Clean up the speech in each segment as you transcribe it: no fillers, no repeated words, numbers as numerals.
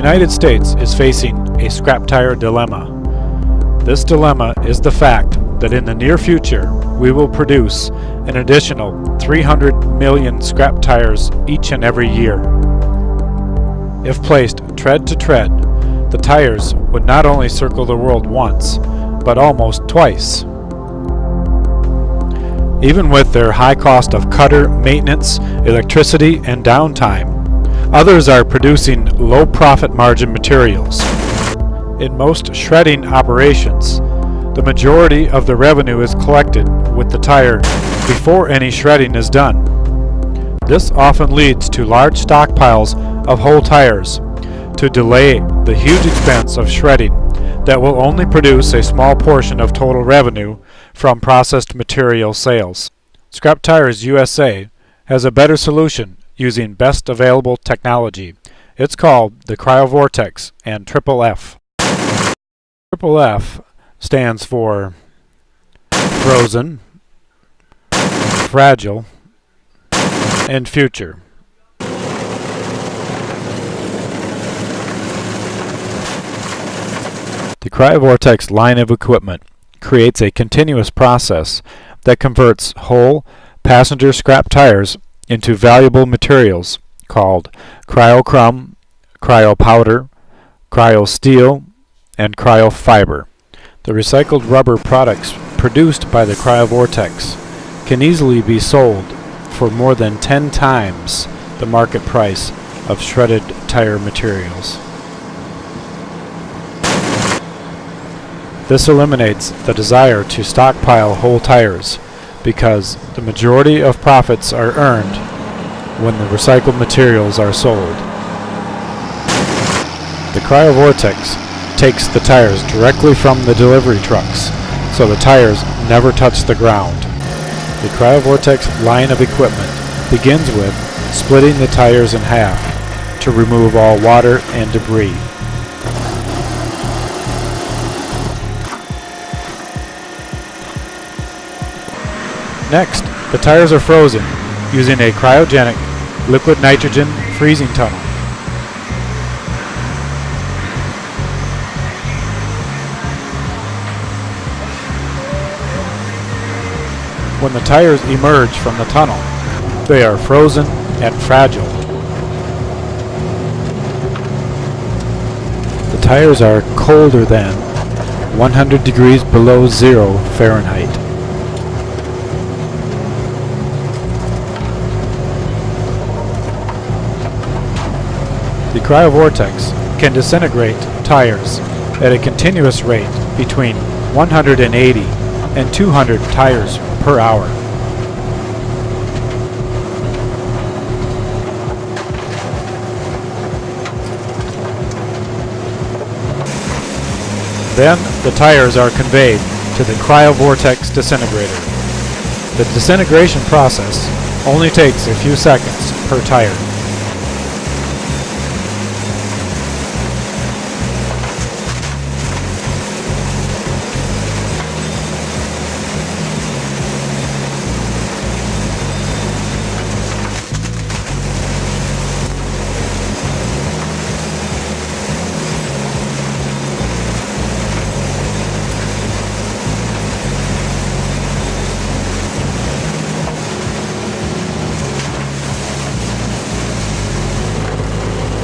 United States is facing a scrap tire dilemma. This dilemma is the fact that in the near future we will produce an additional 300 million scrap tires each and every year. If placed tread to tread, the tires would not only circle the world once, but almost twice. Even with their high cost of cutter, maintenance, electricity, and downtime, others are producing low profit margin materials. In most shredding operations, the majority of the revenue is collected with the tire before any shredding is done. This often leads to large stockpiles of whole tires to delay the huge expense of shredding that will only produce a small portion of total revenue from processed material sales. Scrap Tires USA has a better solution using best available technology. It's called the CryoVortex and Triple F. Triple F stands for frozen, fragile, and future. The CryoVortex line of equipment creates a continuous process that converts whole passenger scrap tires into valuable materials called cryochrome, cryopowder, cryosteel, and cryofiber. The recycled rubber products produced by the CryoVortex can easily be sold for more than 10 times the market price of shredded tire materials. This eliminates the desire to stockpile whole tires because the majority of profits are earned when the recycled materials are sold. The CryoVortex takes the tires directly from the delivery trucks, so the tires never touch the ground. The CryoVortex line of equipment begins with splitting the tires in half to remove all water and debris. Next, the tires are frozen using a cryogenic liquid nitrogen freezing tunnel. When the tires emerge from the tunnel, they are frozen and fragile. The tires are colder than 100 degrees below zero Fahrenheit. The CryoVortex can disintegrate tires at a continuous rate between 180 and 200 tires per hour. Then the tires are conveyed to the CryoVortex disintegrator. The disintegration process only takes a few seconds per tire.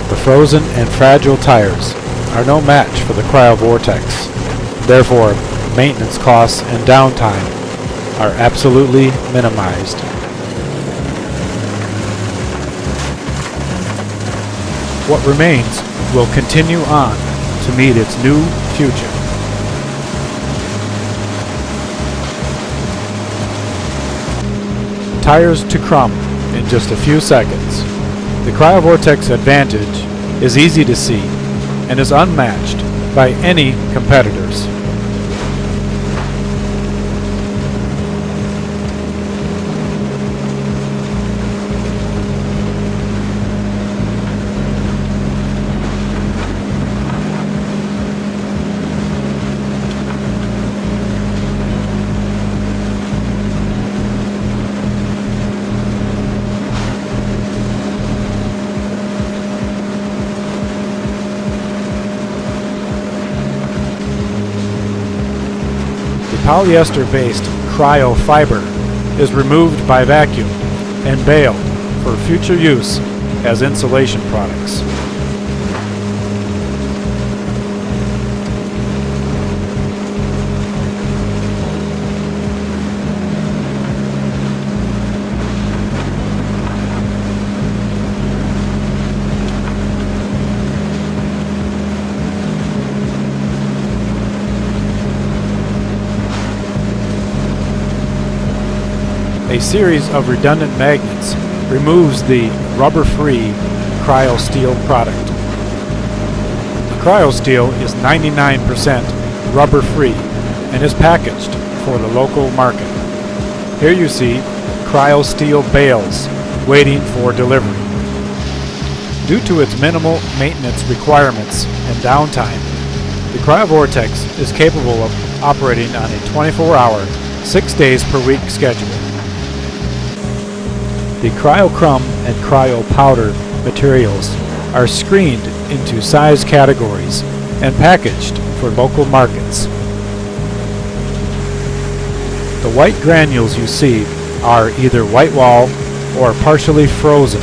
The frozen and fragile tires are no match for the CryoVortex. Therefore, maintenance costs and downtime are absolutely minimized. What remains will continue on to meet its new future. Tires to crumb in just a few seconds. The CryoVortex advantage is easy to see and is unmatched by any competitors. polyester-based cryofiber is removed by vacuum and baled for future use as insulation products. A series of redundant magnets removes the rubber-free CryoSteel product. The CryoSteel is 99% rubber-free and is packaged for the local market. Here you see CryoSteel bales waiting for delivery. Due to its minimal maintenance requirements and downtime, the CryoVortex is capable of operating on a 24-hour, 6 days per week schedule. The CryoCrumb and CryoPowder materials are screened into size categories and packaged for local markets. The white granules you see are either white wall or partially frozen.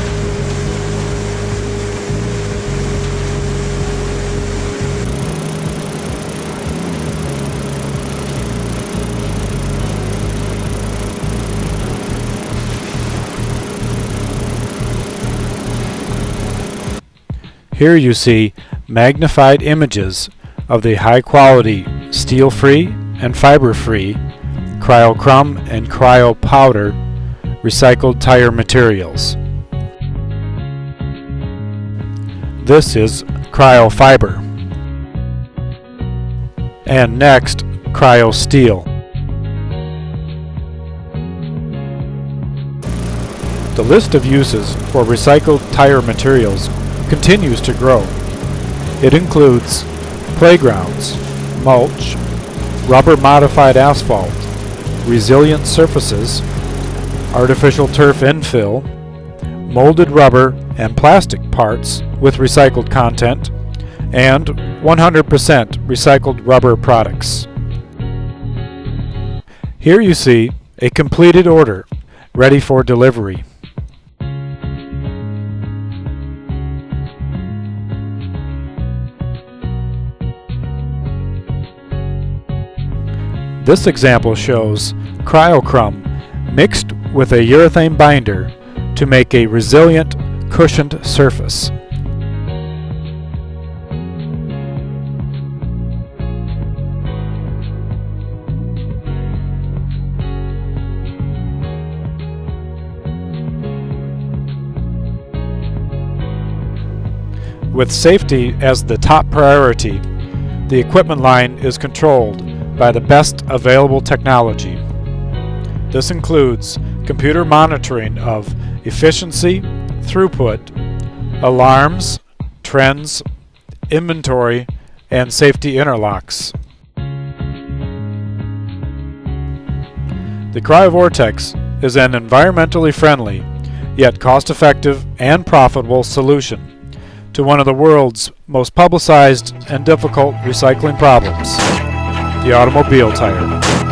Here you see magnified images of the high-quality steel-free and fiber-free CryoCrumb and CryoPowder recycled tire materials. This is CryoFiber. And next, CryoSteel. The list of uses for recycled tire materials continues to grow. It includes playgrounds, mulch, rubber-modified asphalt, resilient surfaces, artificial turf infill, molded rubber and plastic parts with recycled content, and 100% recycled rubber products. Here you see a completed order ready for delivery. This example shows CryoCrumb mixed with a urethane binder to make a resilient, cushioned surface. With safety as the top priority, the equipment line is controlled by the best available technology. This includes computer monitoring of efficiency, throughput, alarms, trends, inventory, and safety interlocks. The CryoVortex is an environmentally friendly, yet cost-effective and profitable solution to one of the world's most publicized and difficult recycling problems: the automobile tire.